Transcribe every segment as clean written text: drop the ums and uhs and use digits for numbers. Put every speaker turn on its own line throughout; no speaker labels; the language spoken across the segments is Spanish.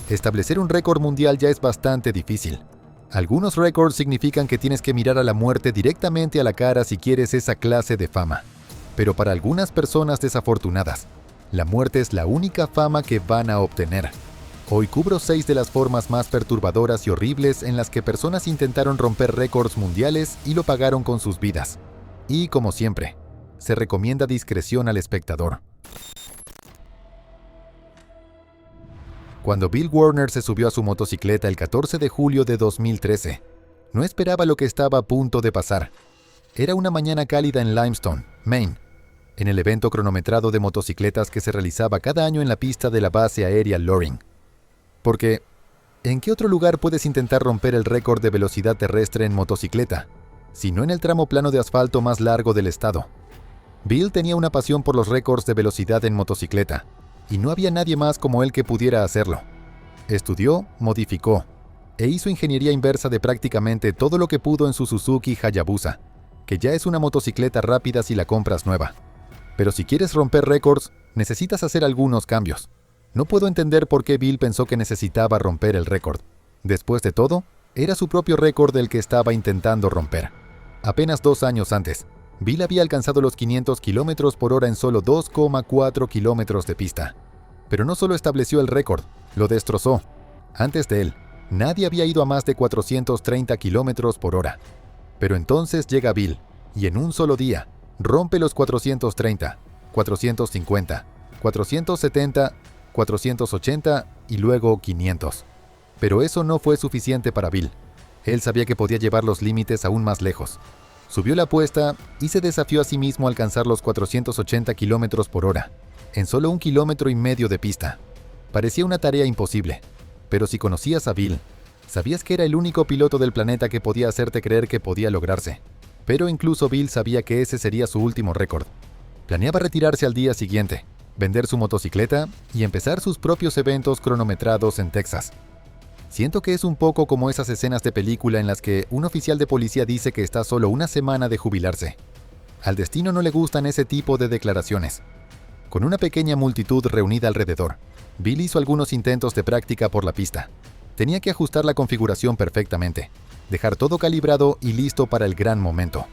Establecer un récord mundial ya es bastante difícil. Algunos récords significan que tienes que mirar a la muerte directamente a la cara si quieres esa clase de fama. Pero para algunas personas desafortunadas, la muerte es la única fama que van a obtener. Hoy cubro 6 de las formas más perturbadoras y horribles en las que personas intentaron romper récords mundiales y lo pagaron con sus vidas. Y como siempre, se recomienda discreción al espectador. Cuando Bill Warner se subió a su motocicleta el 14 de julio de 2013, no esperaba lo que estaba a punto de pasar. Era una mañana cálida en Limestone, Maine, en el evento cronometrado de motocicletas que se realizaba cada año en la pista de la base aérea Loring. Porque, ¿en qué otro lugar puedes intentar romper el récord de velocidad terrestre en motocicleta, sino en el tramo plano de asfalto más largo del estado? Bill tenía una pasión por los récords de velocidad en motocicleta, y no había nadie más como él que pudiera hacerlo. Estudió, modificó, e hizo ingeniería inversa de prácticamente todo lo que pudo en su Suzuki Hayabusa, que ya es una motocicleta rápida si la compras nueva. Pero si quieres romper récords, necesitas hacer algunos cambios. No puedo entender por qué Bill pensó que necesitaba romper el récord. Después de todo, era su propio récord el que estaba intentando romper. Apenas 2 años antes, Bill había alcanzado los 500 km por hora en solo 2,4 kilómetros de pista. Pero no solo estableció el récord, lo destrozó. Antes de él, nadie había ido a más de 430 km por hora. Pero entonces llega Bill, y en un solo día, rompe los 430, 450, 470, 480 y luego 500. Pero eso no fue suficiente para Bill. Él sabía que podía llevar los límites aún más lejos. Subió la apuesta y se desafió a sí mismo a alcanzar los 480 km por hora, en solo 1,5 kilómetros de pista. Parecía una tarea imposible, pero si conocías a Bill, sabías que era el único piloto del planeta que podía hacerte creer que podía lograrse. Pero incluso Bill sabía que ese sería su último récord. Planeaba retirarse al día siguiente, vender su motocicleta y empezar sus propios eventos cronometrados en Texas. Siento que es un poco como esas escenas de película en las que un oficial de policía dice que está solo una semana de jubilarse. Al destino no le gustan ese tipo de declaraciones. Con una pequeña multitud reunida alrededor, Bill hizo algunos intentos de práctica por la pista. Tenía que ajustar la configuración perfectamente, dejar todo calibrado y listo para el gran momento.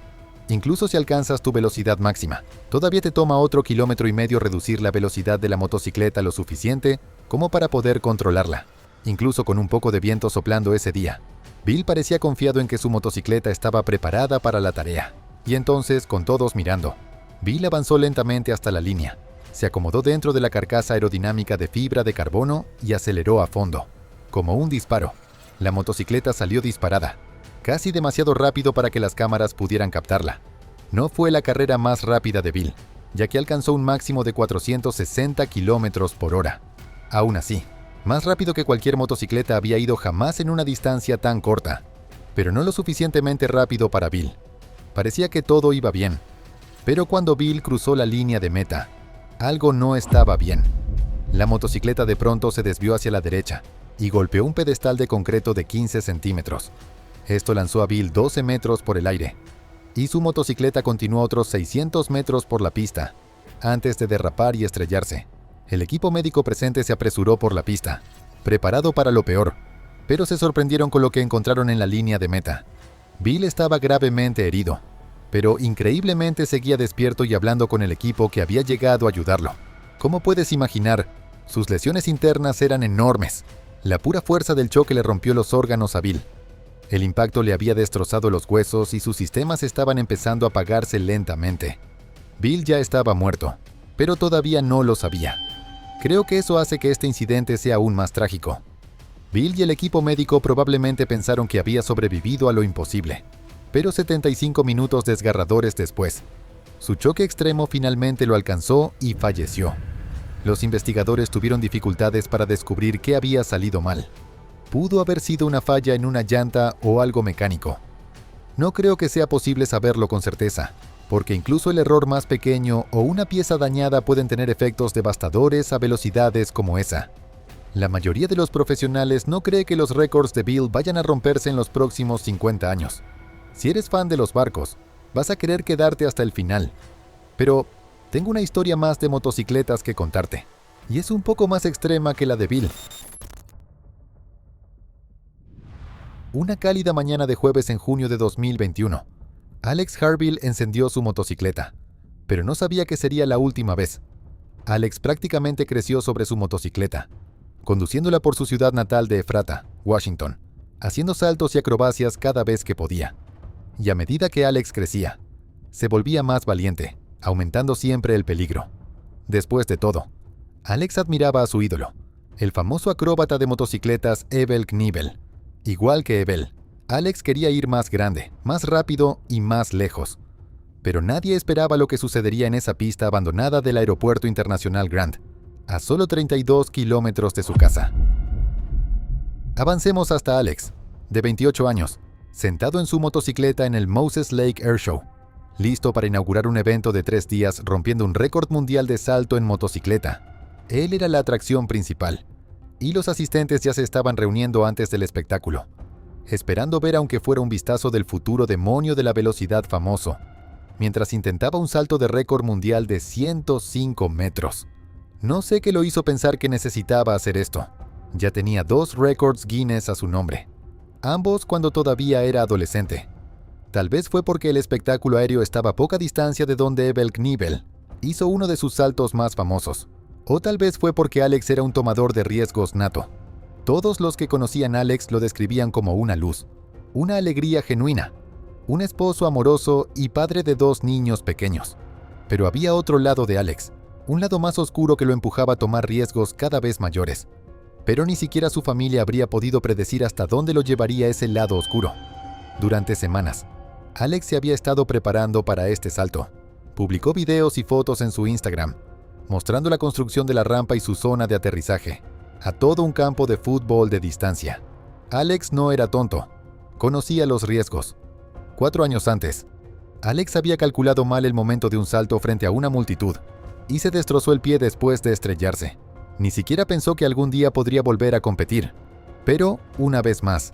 Incluso si alcanzas tu velocidad máxima, todavía te toma otro 1,5 kilómetros reducir la velocidad de la motocicleta lo suficiente como para poder controlarla. Incluso con un poco de viento soplando ese día, Bill parecía confiado en que su motocicleta estaba preparada para la tarea. Y entonces, con todos mirando, Bill avanzó lentamente hasta la línea, se acomodó dentro de la carcasa aerodinámica de fibra de carbono y aceleró a fondo. Como un disparo, la motocicleta salió disparada, casi demasiado rápido para que las cámaras pudieran captarla. No fue la carrera más rápida de Bill, ya que alcanzó un máximo de 460 km por hora. Aún así, más rápido que cualquier motocicleta había ido jamás en una distancia tan corta, pero no lo suficientemente rápido para Bill. Parecía que todo iba bien, pero cuando Bill cruzó la línea de meta, algo no estaba bien. La motocicleta de pronto se desvió hacia la derecha y golpeó un pedestal de concreto de 15 centímetros. Esto lanzó a Bill 12 metros por el aire, y su motocicleta continuó otros 600 metros por la pista, antes de derrapar y estrellarse. El equipo médico presente se apresuró por la pista, preparado para lo peor, pero se sorprendieron con lo que encontraron en la línea de meta. Bill estaba gravemente herido, pero increíblemente seguía despierto y hablando con el equipo que había llegado a ayudarlo. Como puedes imaginar, sus lesiones internas eran enormes. La pura fuerza del choque le rompió los órganos a Bill. El impacto le había destrozado los huesos y sus sistemas estaban empezando a apagarse lentamente. Bill ya estaba muerto, pero todavía no lo sabía. Creo que eso hace que este incidente sea aún más trágico. Bill y el equipo médico probablemente pensaron que había sobrevivido a lo imposible, pero 75 minutos desgarradores después, su choque extremo finalmente lo alcanzó y falleció. Los investigadores tuvieron dificultades para descubrir qué había salido mal. Pudo haber sido una falla en una llanta o algo mecánico. No creo que sea posible saberlo con certeza, porque incluso el error más pequeño o una pieza dañada pueden tener efectos devastadores a velocidades como esa. La mayoría de los profesionales no cree que los récords de Bill vayan a romperse en los próximos 50 años. Si eres fan de los barcos, vas a querer quedarte hasta el final. Pero tengo una historia más de motocicletas que contarte, y es un poco más extrema que la de Bill. Una cálida mañana de jueves en junio de 2021, Alex Harville encendió su motocicleta, pero no sabía que sería la última vez. Alex prácticamente creció sobre su motocicleta, conduciéndola por su ciudad natal de Ephrata, Washington, haciendo saltos y acrobacias cada vez que podía. Y a medida que Alex crecía, se volvía más valiente, aumentando siempre el peligro. Después de todo, Alex admiraba a su ídolo, el famoso acróbata de motocicletas Evel Knievel. Igual que Evel, Alex quería ir más grande, más rápido y más lejos. Pero nadie esperaba lo que sucedería en esa pista abandonada del Aeropuerto Internacional Grant, a solo 32 kilómetros de su casa. Avancemos hasta Alex, de 28 años, sentado en su motocicleta en el Moses Lake Air Show, listo para inaugurar un evento de 3 días rompiendo un récord mundial de salto en motocicleta. Él era la atracción principal, y los asistentes ya se estaban reuniendo antes del espectáculo, esperando ver aunque fuera un vistazo del futuro demonio de la velocidad famoso, mientras intentaba un salto de récord mundial de 105 metros. No sé qué lo hizo pensar que necesitaba hacer esto. Ya tenía 2 récords Guinness a su nombre, ambos cuando todavía era adolescente. Tal vez fue porque el espectáculo aéreo estaba a poca distancia de donde Evel Knievel hizo uno de sus saltos más famosos. O tal vez fue porque Alex era un tomador de riesgos nato. Todos los que conocían a Alex lo describían como una luz, una alegría genuina, un esposo amoroso y padre de 2 niños pequeños. Pero había otro lado de Alex, un lado más oscuro que lo empujaba a tomar riesgos cada vez mayores. Pero ni siquiera su familia habría podido predecir hasta dónde lo llevaría ese lado oscuro. Durante semanas, Alex se había estado preparando para este salto. Publicó videos y fotos en su Instagram, mostrando la construcción de la rampa y su zona de aterrizaje, a todo un campo de fútbol de distancia. Alex no era tonto, conocía los riesgos. 4 años antes, Alex había calculado mal el momento de un salto frente a una multitud, y se destrozó el pie después de estrellarse. Ni siquiera pensó que algún día podría volver a competir. Pero, una vez más,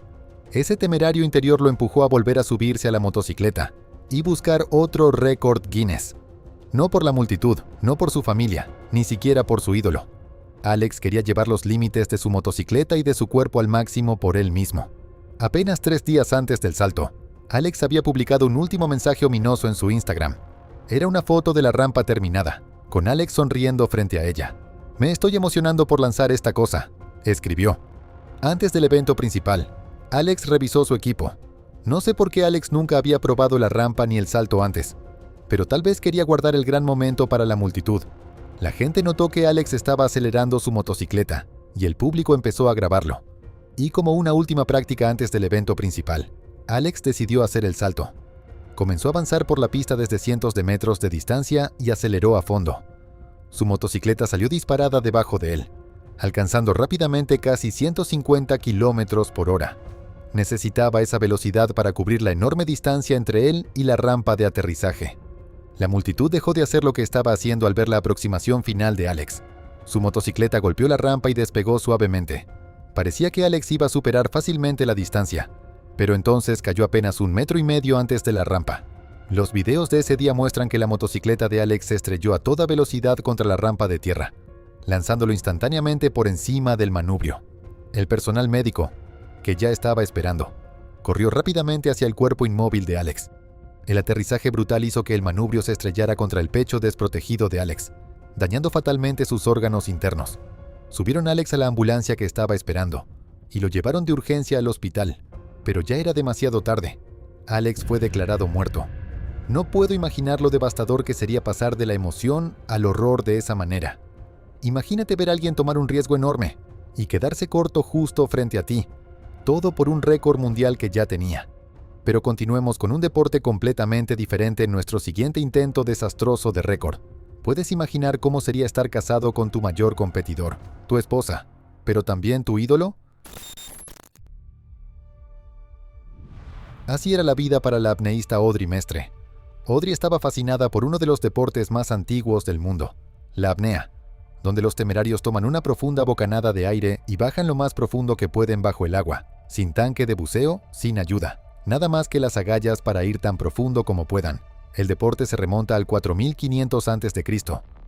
ese temerario interior lo empujó a volver a subirse a la motocicleta y buscar otro récord Guinness. No por la multitud, no por su familia, ni siquiera por su ídolo. Alex quería llevar los límites de su motocicleta y de su cuerpo al máximo por él mismo. Apenas 3 días antes del salto, Alex había publicado un último mensaje ominoso en su Instagram. Era una foto de la rampa terminada, con Alex sonriendo frente a ella. «Me estoy emocionando por lanzar esta cosa», escribió. Antes del evento principal, Alex revisó su equipo. No sé por qué Alex nunca había probado la rampa ni el salto antes, pero tal vez quería guardar el gran momento para la multitud. La gente notó que Alex estaba acelerando su motocicleta, y el público empezó a grabarlo. Y como una última práctica antes del evento principal, Alex decidió hacer el salto. Comenzó a avanzar por la pista desde cientos de metros de distancia y aceleró a fondo. Su motocicleta salió disparada debajo de él, alcanzando rápidamente casi 150 kilómetros por hora. Necesitaba esa velocidad para cubrir la enorme distancia entre él y la rampa de aterrizaje. La multitud dejó de hacer lo que estaba haciendo al ver la aproximación final de Alex. Su motocicleta golpeó la rampa y despegó suavemente. Parecía que Alex iba a superar fácilmente la distancia, pero entonces cayó apenas 1,5 metros antes de la rampa. Los videos de ese día muestran que la motocicleta de Alex se estrelló a toda velocidad contra la rampa de tierra, lanzándolo instantáneamente por encima del manubrio. El personal médico, que ya estaba esperando, corrió rápidamente hacia el cuerpo inmóvil de Alex. El aterrizaje brutal hizo que el manubrio se estrellara contra el pecho desprotegido de Alex, dañando fatalmente sus órganos internos. Subieron a Alex a la ambulancia que estaba esperando y lo llevaron de urgencia al hospital, pero ya era demasiado tarde. Alex fue declarado muerto. No puedo imaginar lo devastador que sería pasar de la emoción al horror de esa manera. Imagínate ver a alguien tomar un riesgo enorme y quedarse corto justo frente a ti, todo por un récord mundial que ya tenía. Pero continuemos con un deporte completamente diferente en nuestro siguiente intento desastroso de récord. ¿Puedes imaginar cómo sería estar casado con tu mayor competidor, tu esposa, pero también tu ídolo? Así era la vida para la apneísta Audrey Mestre. Audrey estaba fascinada por uno de los deportes más antiguos del mundo, la apnea, donde los temerarios toman una profunda bocanada de aire y bajan lo más profundo que pueden bajo el agua, sin tanque de buceo, sin ayuda. Nada más que las agallas para ir tan profundo como puedan. El deporte se remonta al 4500 a.C.,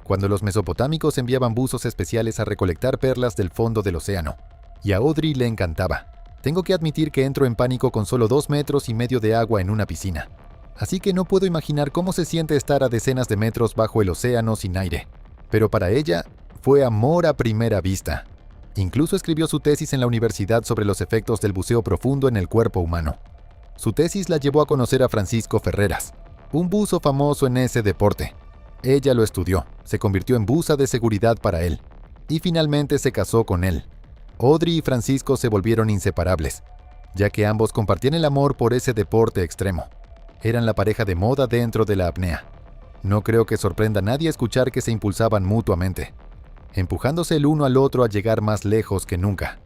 cuando los mesopotámicos enviaban buzos especiales a recolectar perlas del fondo del océano. Y a Audrey le encantaba. Tengo que admitir que entro en pánico con solo 2,5 metros de agua en una piscina. Así que no puedo imaginar cómo se siente estar a decenas de metros bajo el océano sin aire. Pero para ella, fue amor a primera vista. Incluso escribió su tesis en la universidad sobre los efectos del buceo profundo en el cuerpo humano. Su tesis la llevó a conocer a Francisco Ferreras, un buzo famoso en ese deporte. Ella lo estudió, se convirtió en buza de seguridad para él, y finalmente se casó con él. Audrey y Francisco se volvieron inseparables, ya que ambos compartían el amor por ese deporte extremo. Eran la pareja de moda dentro de la apnea. No creo que sorprenda a nadie escuchar que se impulsaban mutuamente, empujándose el uno al otro a llegar más lejos que nunca.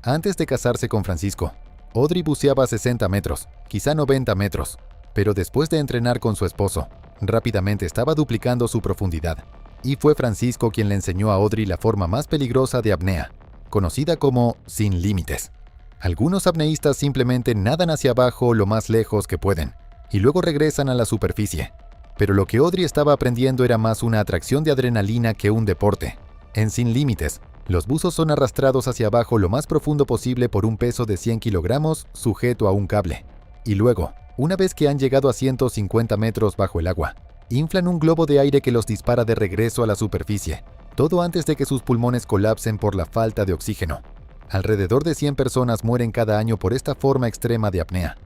Antes de casarse con Francisco, Audrey buceaba a 60 metros, quizá 90 metros, pero después de entrenar con su esposo, rápidamente estaba duplicando su profundidad. Y fue Francisco quien le enseñó a Audrey la forma más peligrosa de apnea, conocida como sin límites. Algunos apneístas simplemente nadan hacia abajo lo más lejos que pueden, y luego regresan a la superficie. Pero lo que Audrey estaba aprendiendo era más una atracción de adrenalina que un deporte. En Sin Límites, los buzos son arrastrados hacia abajo lo más profundo posible por un peso de 100 kilogramos sujeto a un cable. Y luego, una vez que han llegado a 150 metros bajo el agua, inflan un globo de aire que los dispara de regreso a la superficie, todo antes de que sus pulmones colapsen por la falta de oxígeno. Alrededor de 100 personas mueren cada año por esta forma extrema de apnea.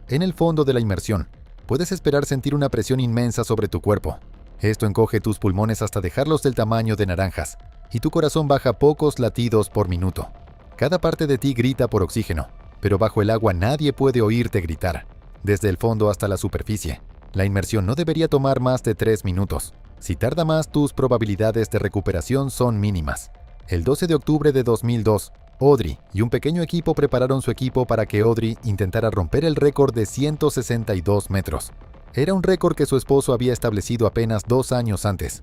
En el fondo de la inmersión, puedes esperar sentir una presión inmensa sobre tu cuerpo. Esto encoge tus pulmones hasta dejarlos del tamaño de naranjas, y tu corazón baja pocos latidos por minuto. Cada parte de ti grita por oxígeno, pero bajo el agua nadie puede oírte gritar. Desde el fondo hasta la superficie, la inmersión no debería tomar más de 3 minutos. Si tarda más, tus probabilidades de recuperación son mínimas. El 12 de octubre de 2002, Audrey y un pequeño equipo prepararon su equipo para que Audrey intentara romper el récord de 162 metros. Era un récord que su esposo había establecido apenas 2 años antes.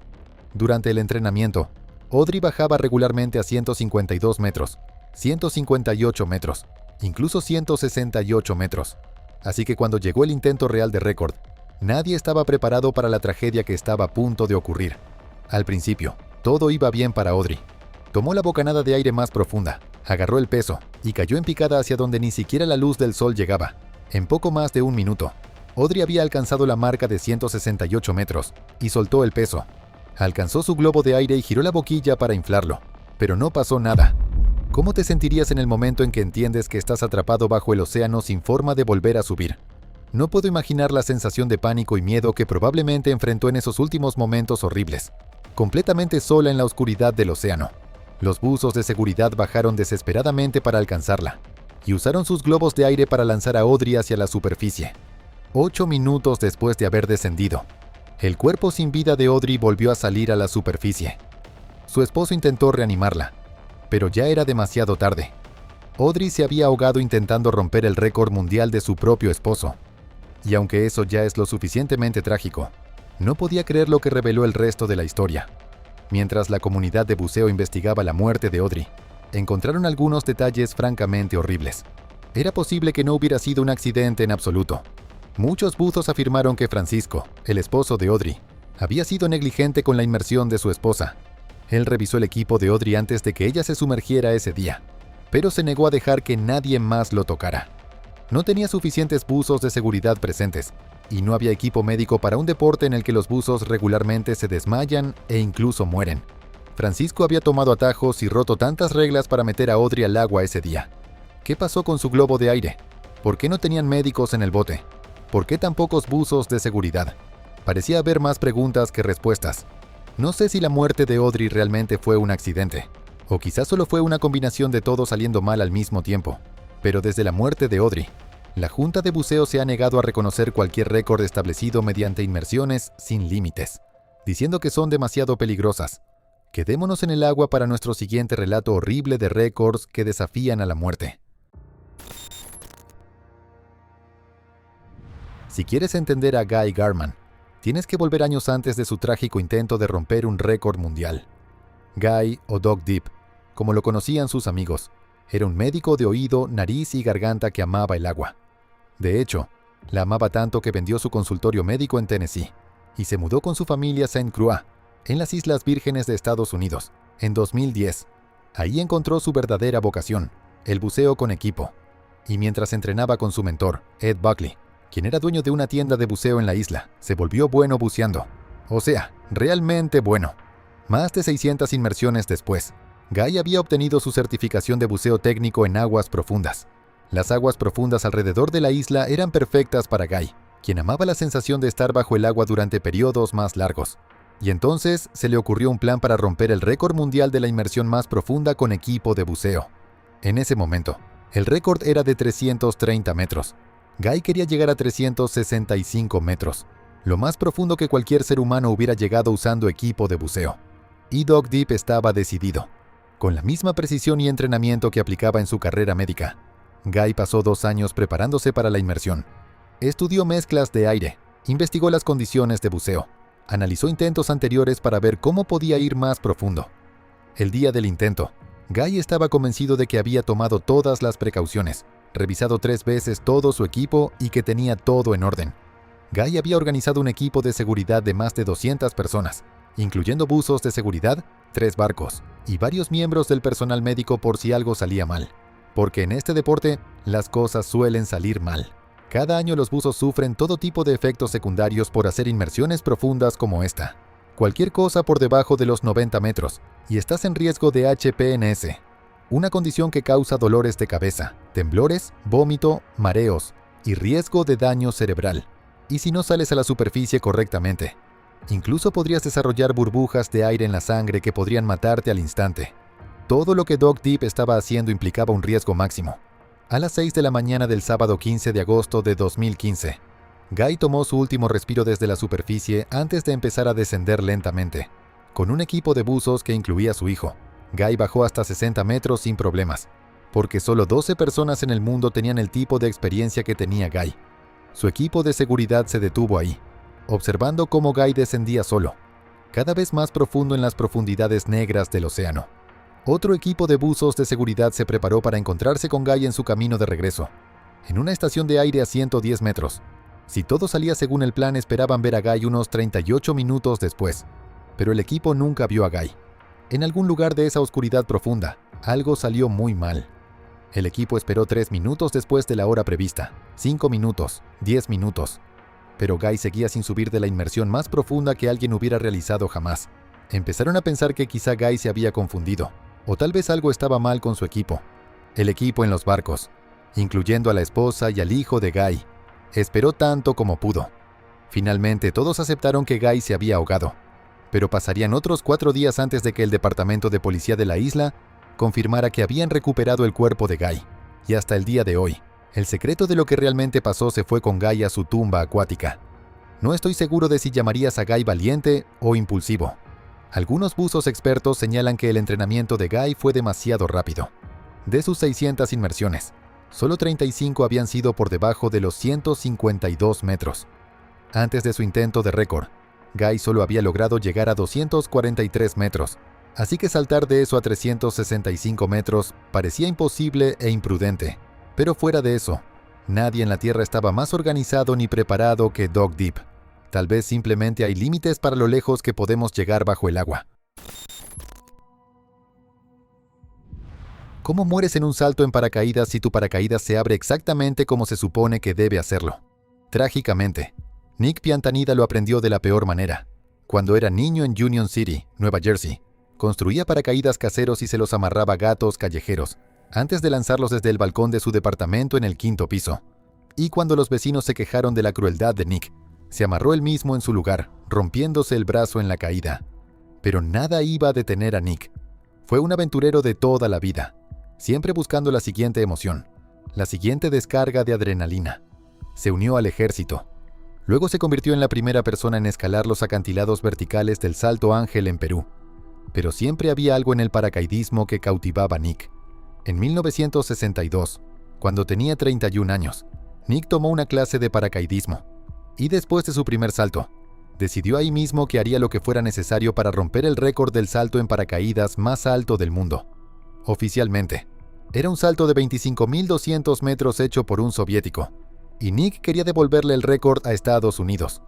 Durante el entrenamiento, Audrey bajaba regularmente a 152 metros, 158 metros, incluso 168 metros. Así que cuando llegó el intento real de récord, nadie estaba preparado para la tragedia que estaba a punto de ocurrir. Al principio, todo iba bien para Audrey. Tomó la bocanada de aire más profunda, agarró el peso y cayó en picada hacia donde ni siquiera la luz del sol llegaba. En poco más de 1 minuto, Audrey había alcanzado la marca de 168 metros y soltó el peso. Alcanzó su globo de aire y giró la boquilla para inflarlo, pero no pasó nada. ¿Cómo te sentirías en el momento en que entiendes que estás atrapado bajo el océano sin forma de volver a subir? No puedo imaginar la sensación de pánico y miedo que probablemente enfrentó en esos últimos momentos horribles, completamente sola en la oscuridad del océano. Los buzos de seguridad bajaron desesperadamente para alcanzarla, y usaron sus globos de aire para lanzar a Audrey hacia la superficie. 8 minutos después de haber descendido, el cuerpo sin vida de Audrey volvió a salir a la superficie. Su esposo intentó reanimarla, pero ya era demasiado tarde. Audrey se había ahogado intentando romper el récord mundial de su propio esposo. Y aunque eso ya es lo suficientemente trágico, no podía creer lo que reveló el resto de la historia. Mientras la comunidad de buceo investigaba la muerte de Audrey, encontraron algunos detalles francamente horribles. Era posible que no hubiera sido un accidente en absoluto. Muchos buzos afirmaron que Francisco, el esposo de Audrey, había sido negligente con la inmersión de su esposa. Él revisó el equipo de Audrey antes de que ella se sumergiera ese día, pero se negó a dejar que nadie más lo tocara. No tenía suficientes buzos de seguridad presentes, y no había equipo médico para un deporte en el que los buzos regularmente se desmayan e incluso mueren. Francisco había tomado atajos y roto tantas reglas para meter a Audrey al agua ese día. ¿Qué pasó con su globo de aire? ¿Por qué no tenían médicos en el bote? ¿Por qué tan pocos buzos de seguridad? Parecía haber más preguntas que respuestas. No sé si la muerte de Audrey realmente fue un accidente, o quizás solo fue una combinación de todo saliendo mal al mismo tiempo. Pero desde la muerte de Audrey, la Junta de Buceo se ha negado a reconocer cualquier récord establecido mediante inmersiones sin límites, diciendo que son demasiado peligrosas. Quedémonos en el agua para nuestro siguiente relato horrible de récords que desafían a la muerte. Si quieres entender a Guy Garman, tienes que volver años antes de su trágico intento de romper un récord mundial. Guy, o Doc Deep, como lo conocían sus amigos, era un médico de oído, nariz y garganta que amaba el agua. De hecho, la amaba tanto que vendió su consultorio médico en Tennessee y se mudó con su familia a Saint Croix, en las Islas Vírgenes de Estados Unidos, en 2010. Ahí encontró su verdadera vocación, el buceo con equipo. y mientras entrenaba con su mentor, Ed Buckley, quien era dueño de una tienda de buceo en la isla, se volvió bueno buceando. O sea, realmente bueno. Más de 600 inmersiones después, Guy había obtenido su certificación de buceo técnico en aguas profundas. Las aguas profundas alrededor de la isla eran perfectas para Guy, quien amaba la sensación de estar bajo el agua durante periodos más largos. Y entonces se le ocurrió un plan para romper el récord mundial de la inmersión más profunda con equipo de buceo. En ese momento, el récord era de 330 metros. Guy quería llegar a 365 metros, lo más profundo que cualquier ser humano hubiera llegado usando equipo de buceo. Y Doug Deep estaba decidido. Con la misma precisión y entrenamiento que aplicaba en su carrera médica, Guy pasó 2 años preparándose para la inmersión. Estudió mezclas de aire, investigó las condiciones de buceo, analizó intentos anteriores para ver cómo podía ir más profundo. El día del intento, Guy estaba convencido de que había tomado todas las precauciones, revisado 3 veces todo su equipo y que tenía todo en orden. Guy había organizado un equipo de seguridad de más de 200 personas, incluyendo buzos de seguridad, 3 barcos y varios miembros del personal médico por si algo salía mal. Porque en este deporte, las cosas suelen salir mal. Cada año los buzos sufren todo tipo de efectos secundarios por hacer inmersiones profundas como esta. Cualquier cosa por debajo de los 90 metros, y estás en riesgo de HPNS, una condición que causa dolores de cabeza, temblores, vómito, mareos y riesgo de daño cerebral. Y si no sales a la superficie correctamente, incluso podrías desarrollar burbujas de aire en la sangre que podrían matarte al instante. Todo lo que Doug Deep estaba haciendo implicaba un riesgo máximo. A las 6 de la mañana del sábado 15 de agosto de 2015, Guy tomó su último respiro desde la superficie antes de empezar a descender lentamente. Con un equipo de buzos que incluía a su hijo, Guy bajó hasta 60 metros sin problemas, porque solo 12 personas en el mundo tenían el tipo de experiencia que tenía Guy. Su equipo de seguridad se detuvo ahí, observando cómo Guy descendía solo, cada vez más profundo en las profundidades negras del océano. Otro equipo de buzos de seguridad se preparó para encontrarse con Guy en su camino de regreso, en una estación de aire a 110 metros. Si todo salía según el plan, esperaban ver a Guy unos 38 minutos después, pero el equipo nunca vio a Guy. En algún lugar de esa oscuridad profunda, algo salió muy mal. El equipo esperó 3 minutos después de la hora prevista, 5 minutos, 10 minutos. Pero Guy seguía sin subir de la inmersión más profunda que alguien hubiera realizado jamás. Empezaron a pensar que quizá Guy se había confundido, o tal vez algo estaba mal con su equipo. El equipo en los barcos, incluyendo a la esposa y al hijo de Guy, esperó tanto como pudo. Finalmente todos aceptaron que Guy se había ahogado, pero pasarían otros 4 días antes de que el departamento de policía de la isla confirmara que habían recuperado el cuerpo de Guy. Y hasta el día de hoy, el secreto de lo que realmente pasó se fue con Guy a su tumba acuática. No estoy seguro de si llamarías a Guy valiente o impulsivo. Algunos buzos expertos señalan que el entrenamiento de Guy fue demasiado rápido. De sus 600 inmersiones, solo 35 habían sido por debajo de los 152 metros. Antes de su intento de récord, Guy solo había logrado llegar a 243 metros, así que saltar de eso a 365 metros parecía imposible e imprudente. Pero fuera de eso, nadie en la Tierra estaba más organizado ni preparado que Doug Deep. Tal vez simplemente hay límites para lo lejos que podemos llegar bajo el agua. ¿Cómo mueres en un salto en paracaídas si tu paracaídas se abre exactamente como se supone que debe hacerlo? Trágicamente, Nick Piantanida lo aprendió de la peor manera. Cuando era niño en Union City, Nueva Jersey, construía paracaídas caseros y se los amarraba a gatos callejeros, antes de lanzarlos desde el balcón de su departamento en el 5º piso. Y cuando los vecinos se quejaron de la crueldad de Nick, se amarró él mismo en su lugar, rompiéndose el brazo en la caída. Pero nada iba a detener a Nick. Fue un aventurero de toda la vida, siempre buscando la siguiente emoción, la siguiente descarga de adrenalina. Se unió al ejército. Luego se convirtió en la primera persona en escalar los acantilados verticales del Salto Ángel en Perú. Pero siempre había algo en el paracaidismo que cautivaba a Nick. En 1962, cuando tenía 31 años, Nick tomó una clase de paracaidismo. Y después de su primer salto, decidió ahí mismo que haría lo que fuera necesario para romper el récord del salto en paracaídas más alto del mundo. Oficialmente, era un salto de 25.200 metros hecho por un soviético, y Nick quería devolverle el récord a Estados Unidos.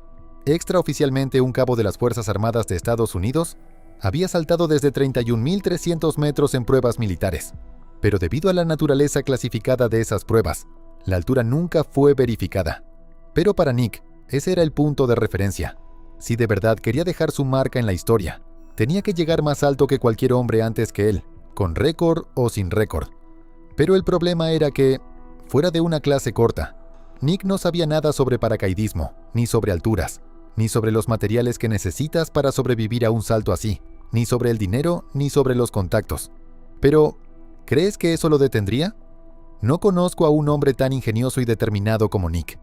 Extraoficialmente, un cabo de las Fuerzas Armadas de Estados Unidos había saltado desde 31.300 metros en pruebas militares. Pero debido a la naturaleza clasificada de esas pruebas, la altura nunca fue verificada. Pero para Nick, ese era el punto de referencia. Si de verdad quería dejar su marca en la historia, tenía que llegar más alto que cualquier hombre antes que él, con récord o sin récord. Pero el problema era que, fuera de una clase corta, Nick no sabía nada sobre paracaidismo, ni sobre alturas, ni sobre los materiales que necesitas para sobrevivir a un salto así, ni sobre el dinero, ni sobre los contactos. Pero, ¿crees que eso lo detendría? No conozco a un hombre tan ingenioso y determinado como Nick.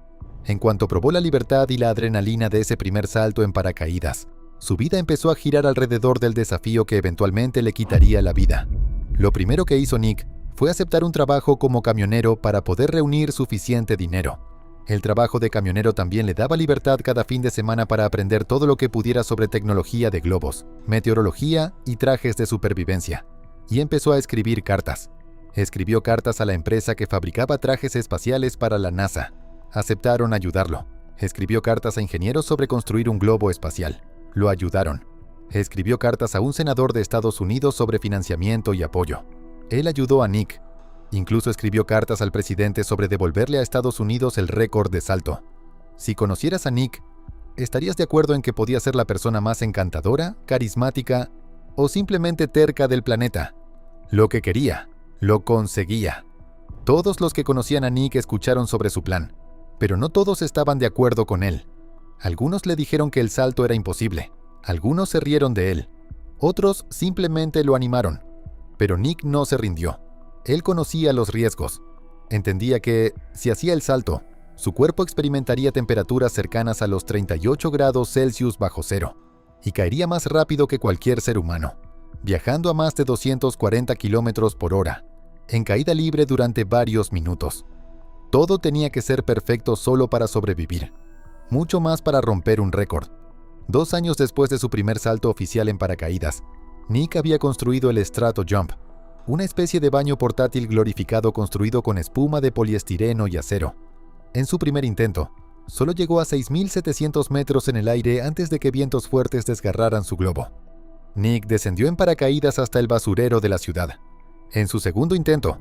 En cuanto probó la libertad y la adrenalina de ese primer salto en paracaídas, su vida empezó a girar alrededor del desafío que eventualmente le quitaría la vida. Lo primero que hizo Nick fue aceptar un trabajo como camionero para poder reunir suficiente dinero. El trabajo de camionero también le daba libertad cada fin de semana para aprender todo lo que pudiera sobre tecnología de globos, meteorología y trajes de supervivencia. Y empezó a escribir cartas. Escribió cartas a la empresa que fabricaba trajes espaciales para la NASA. Aceptaron ayudarlo. Escribió cartas a ingenieros sobre construir un globo espacial. Lo ayudaron. Escribió cartas a un senador de Estados Unidos sobre financiamiento y apoyo. Él ayudó a Nick. Incluso escribió cartas al presidente sobre devolverle a Estados Unidos el récord de salto. Si conocieras a Nick, ¿estarías de acuerdo en que podía ser la persona más encantadora, carismática o simplemente terca del planeta? Lo que quería, lo conseguía. Todos los que conocían a Nick escucharon sobre su plan, pero no todos estaban de acuerdo con él. Algunos le dijeron que el salto era imposible, algunos se rieron de él, otros simplemente lo animaron. Pero Nick no se rindió. Él conocía los riesgos. Entendía que, si hacía el salto, su cuerpo experimentaría temperaturas cercanas a los 38 grados Celsius bajo cero, y caería más rápido que cualquier ser humano, viajando a más de 240 kilómetros por hora, en caída libre durante varios minutos. Todo tenía que ser perfecto solo para sobrevivir, mucho más para romper un récord. 2 años después de su primer salto oficial en paracaídas, Nick había construido el Strato Jump, una especie de baño portátil glorificado construido con espuma de poliestireno y acero. En su primer intento, solo llegó a 6.700 metros en el aire antes de que vientos fuertes desgarraran su globo. Nick descendió en paracaídas hasta el basurero de la ciudad. En su segundo intento,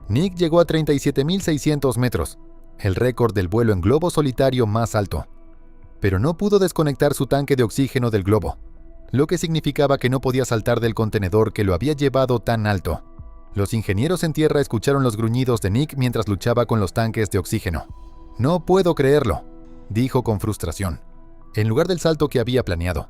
Nick llegó a 37.600 metros, el récord del vuelo en globo solitario más alto. Pero no pudo desconectar su tanque de oxígeno del globo, lo que significaba que no podía saltar del contenedor que lo había llevado tan alto. Los ingenieros en tierra escucharon los gruñidos de Nick mientras luchaba con los tanques de oxígeno. «No puedo creerlo», dijo con frustración. En lugar del salto que había planeado,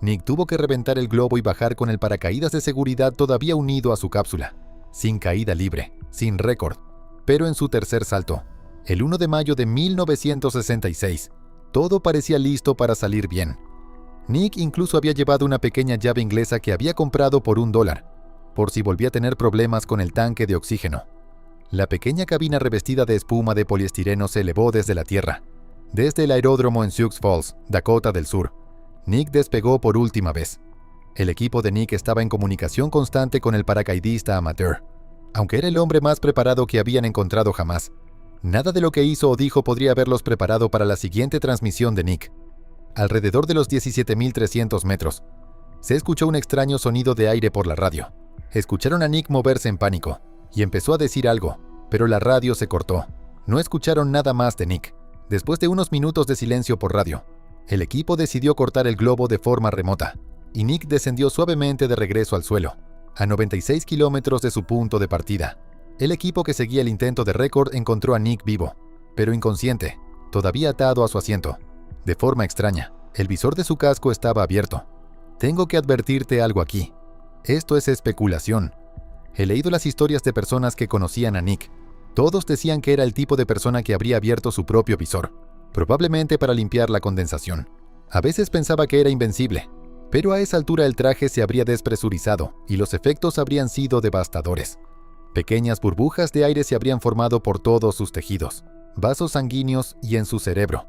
Nick tuvo que reventar el globo y bajar con el paracaídas de seguridad todavía unido a su cápsula, sin caída libre, sin récord. Pero en su tercer salto, el 1 de mayo de 1966, todo parecía listo para salir bien. Nick incluso había llevado una pequeña llave inglesa que había comprado por $1, por si volvía a tener problemas con el tanque de oxígeno. La pequeña cabina revestida de espuma de poliestireno se elevó desde la tierra. Desde el aeródromo en Sioux Falls, Dakota del Sur, Nick despegó por última vez. El equipo de Nick estaba en comunicación constante con el paracaidista amateur. Aunque era el hombre más preparado que habían encontrado jamás, nada de lo que hizo o dijo podría haberlos preparado para la siguiente transmisión de Nick. Alrededor de los 17.300 metros, se escuchó un extraño sonido de aire por la radio. Escucharon a Nick moverse en pánico, y empezó a decir algo, pero la radio se cortó. No escucharon nada más de Nick. Después de unos minutos de silencio por radio, el equipo decidió cortar el globo de forma remota, y Nick descendió suavemente de regreso al suelo, a 96 kilómetros de su punto de partida. El equipo que seguía el intento de récord encontró a Nick vivo, pero inconsciente, todavía atado a su asiento. De forma extraña, el visor de su casco estaba abierto. Tengo que advertirte algo aquí. Esto es especulación. He leído las historias de personas que conocían a Nick. Todos decían que era el tipo de persona que habría abierto su propio visor, probablemente para limpiar la condensación. A veces pensaba que era invencible, pero a esa altura el traje se habría despresurizado y los efectos habrían sido devastadores. Pequeñas burbujas de aire se habrían formado por todos sus tejidos, vasos sanguíneos y en su cerebro.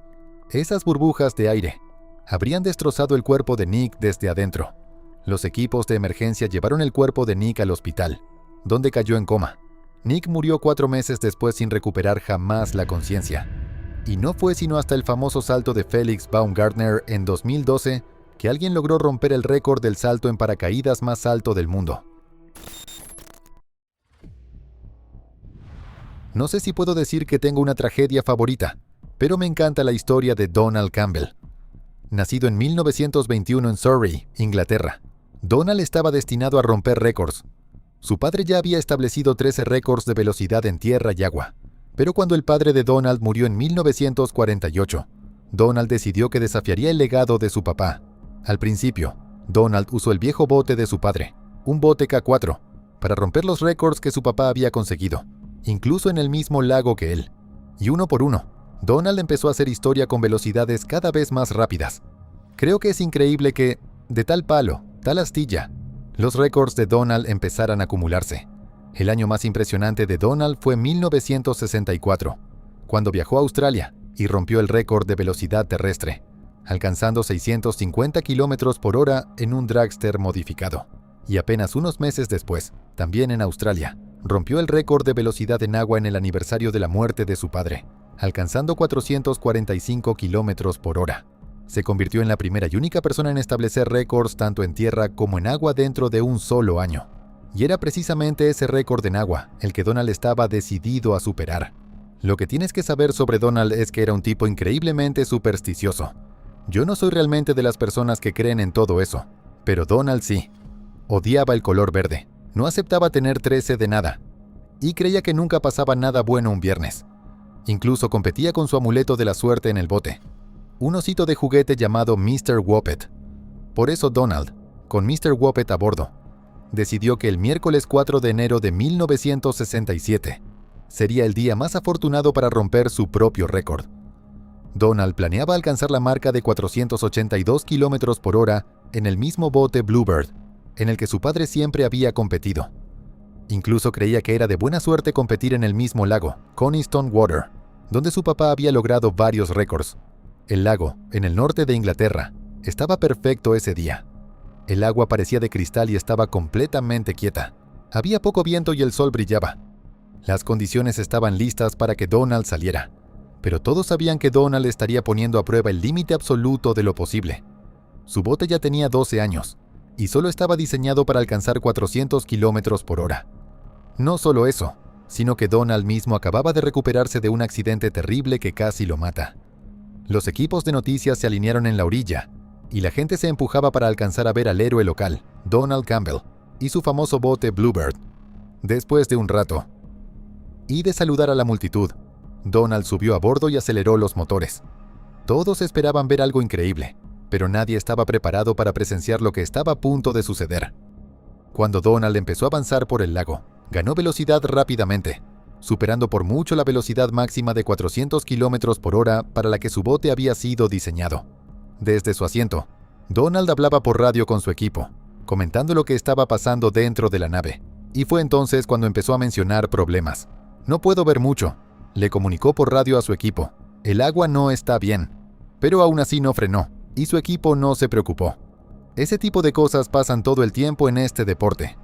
Esas burbujas de aire habrían destrozado el cuerpo de Nick desde adentro. Los equipos de emergencia llevaron el cuerpo de Nick al hospital, donde cayó en coma. Nick murió 4 meses después sin recuperar jamás la conciencia. Y no fue sino hasta el famoso salto de Felix Baumgartner en 2012 que alguien logró romper el récord del salto en paracaídas más alto del mundo. No sé si puedo decir que tengo una tragedia favorita, pero me encanta la historia de Donald Campbell. Nacido en 1921 en Surrey, Inglaterra, Donald estaba destinado a romper récords. Su padre ya había establecido 13 récords de velocidad en tierra y agua, pero cuando el padre de Donald murió en 1948, Donald decidió que desafiaría el legado de su papá. Al principio, Donald usó el viejo bote de su padre, un bote K4, para romper los récords que su papá había conseguido, incluso en el mismo lago que él. Y uno por uno, Donald empezó a hacer historia con velocidades cada vez más rápidas. Creo que es increíble que, de tal palo, tal astilla, los récords de Donald empezaran a acumularse. El año más impresionante de Donald fue 1964, cuando viajó a Australia y rompió el récord de velocidad terrestre, alcanzando 650 km por hora en un dragster modificado. Y apenas unos meses después, también en Australia, rompió el récord de velocidad en agua en el aniversario de la muerte de su padre, alcanzando 445 km por hora. Se convirtió en la primera y única persona en establecer récords tanto en tierra como en agua dentro de un solo año. Y era precisamente ese récord en agua el que Donald estaba decidido a superar. Lo que tienes que saber sobre Donald es que era un tipo increíblemente supersticioso. Yo no soy realmente de las personas que creen en todo eso, pero Donald sí. Odiaba el color verde, no aceptaba tener 13 de nada, y creía que nunca pasaba nada bueno un viernes. Incluso competía con su amuleto de la suerte en el bote, un osito de juguete llamado Mr. Whoppet. Por eso Donald, con Mr. Whoppet a bordo, decidió que el miércoles 4 de enero de 1967 sería el día más afortunado para romper su propio récord. Donald planeaba alcanzar la marca de 482 km por hora en el mismo bote Bluebird, en el que su padre siempre había competido. Incluso creía que era de buena suerte competir en el mismo lago, Coniston Water, donde su papá había logrado varios récords. El lago, en el norte de Inglaterra, estaba perfecto ese día. El agua parecía de cristal y estaba completamente quieta. Había poco viento y el sol brillaba. Las condiciones estaban listas para que Donald saliera, pero todos sabían que Donald estaría poniendo a prueba el límite absoluto de lo posible. Su bote ya tenía 12 años, y solo estaba diseñado para alcanzar 400 km por hora. No solo eso, sino que Donald mismo acababa de recuperarse de un accidente terrible que casi lo mata. Los equipos de noticias se alinearon en la orilla, y la gente se empujaba para alcanzar a ver al héroe local, Donald Campbell, y su famoso bote Bluebird. Después de un rato, y de saludar a la multitud, Donald subió a bordo y aceleró los motores. Todos esperaban ver algo increíble, pero nadie estaba preparado para presenciar lo que estaba a punto de suceder. Cuando Donald empezó a avanzar por el lago, ganó velocidad rápidamente, superando por mucho la velocidad máxima de 400 km por hora para la que su bote había sido diseñado. Desde su asiento, Donald hablaba por radio con su equipo, comentando lo que estaba pasando dentro de la nave, y fue entonces cuando empezó a mencionar problemas. «No puedo ver mucho», le comunicó por radio a su equipo. «El agua no está bien». Pero aún así no frenó, y su equipo no se preocupó. Ese tipo de cosas pasan todo el tiempo en este deporte.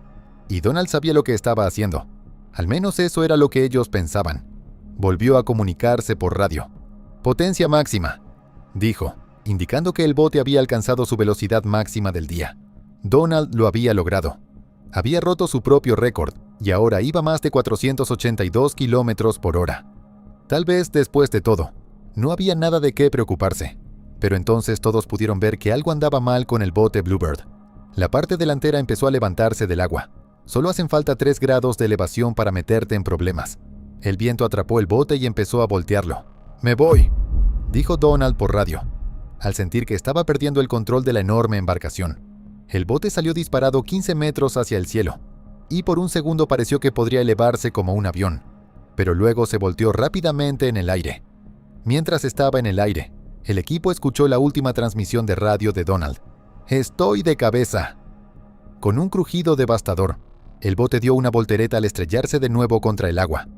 Y Donald sabía lo que estaba haciendo. Al menos eso era lo que ellos pensaban. Volvió a comunicarse por radio. «Potencia máxima», dijo, indicando que el bote había alcanzado su velocidad máxima del día. Donald lo había logrado. Había roto su propio récord, y ahora iba más de 482 km por hora. Tal vez, después de todo, no había nada de qué preocuparse. Pero entonces todos pudieron ver que algo andaba mal con el bote Bluebird. La parte delantera empezó a levantarse del agua. Solo hacen falta 3 grados de elevación para meterte en problemas. El viento atrapó el bote y empezó a voltearlo. «Me voy», dijo Donald por radio, al sentir que estaba perdiendo el control de la enorme embarcación. El bote salió disparado 15 metros hacia el cielo, y por un segundo pareció que podría elevarse como un avión, pero luego se volteó rápidamente en el aire. Mientras estaba en el aire, el equipo escuchó la última transmisión de radio de Donald. «Estoy de cabeza». Con un crujido devastador, el bote dio una voltereta al estrellarse de nuevo contra el agua.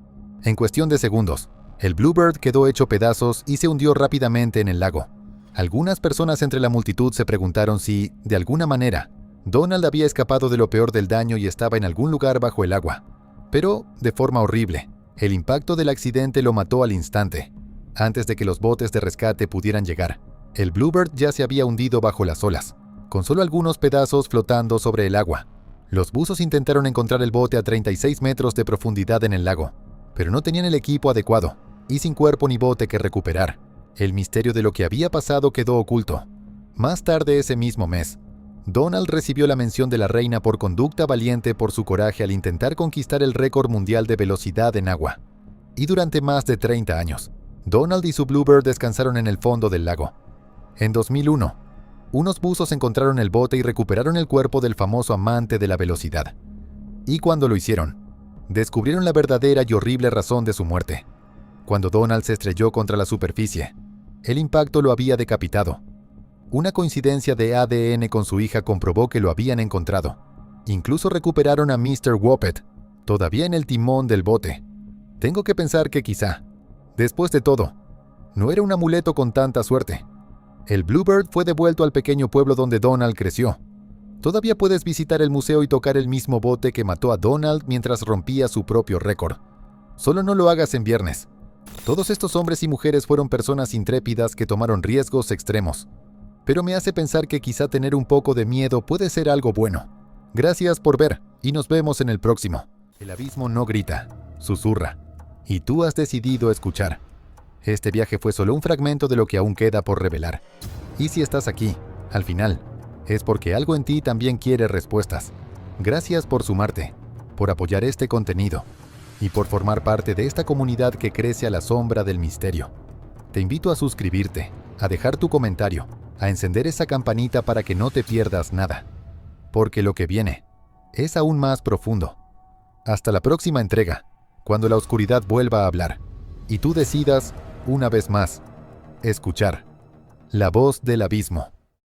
En cuestión de segundos, el Bluebird quedó hecho pedazos y se hundió rápidamente en el lago. Algunas personas entre la multitud se preguntaron si, de alguna manera, Donald había escapado de lo peor del daño y estaba en algún lugar bajo el agua. Pero, de forma horrible, el impacto del accidente lo mató al instante. Antes de que los botes de rescate pudieran llegar, el Bluebird ya se había hundido bajo las olas, con solo algunos pedazos flotando sobre el agua. Los buzos intentaron encontrar el bote a 36 metros de profundidad en el lago, pero no tenían el equipo adecuado y sin cuerpo ni bote que recuperar. El misterio de lo que había pasado quedó oculto. Más tarde ese mismo mes, Donald recibió la mención de la reina por conducta valiente por su coraje al intentar conquistar el récord mundial de velocidad en agua. Y durante más de 30 años, Donald y su Bluebird descansaron en el fondo del lago. En 2001, unos buzos encontraron el bote y recuperaron el cuerpo del famoso amante de la velocidad. Y cuando lo hicieron, descubrieron la verdadera y horrible razón de su muerte. Cuando Donald se estrelló contra la superficie, el impacto lo había decapitado. Una coincidencia de ADN con su hija comprobó que lo habían encontrado. Incluso recuperaron a Mr. Woppet, todavía en el timón del bote. Tengo que pensar que quizá, después de todo, no era un amuleto con tanta suerte. El Bluebird fue devuelto al pequeño pueblo donde Donald creció. Todavía puedes visitar el museo y tocar el mismo bote que mató a Donald mientras rompía su propio récord. Solo no lo hagas en viernes. Todos estos hombres y mujeres fueron personas intrépidas que tomaron riesgos extremos. Pero me hace pensar que quizá tener un poco de miedo puede ser algo bueno. Gracias por ver y nos vemos en el próximo. El abismo no grita, susurra. Y tú has decidido escuchar. Este viaje fue solo un fragmento de lo que aún queda por revelar. Y si estás aquí, al final, es porque algo en ti también quiere respuestas. Gracias por sumarte, por apoyar este contenido y por formar parte de esta comunidad que crece a la sombra del misterio. Te invito a suscribirte, a dejar tu comentario, a encender esa campanita para que no te pierdas nada. Porque lo que viene es aún más profundo. Hasta la próxima entrega, cuando la oscuridad vuelva a hablar y tú decidas, una vez más, escuchar la voz del abismo.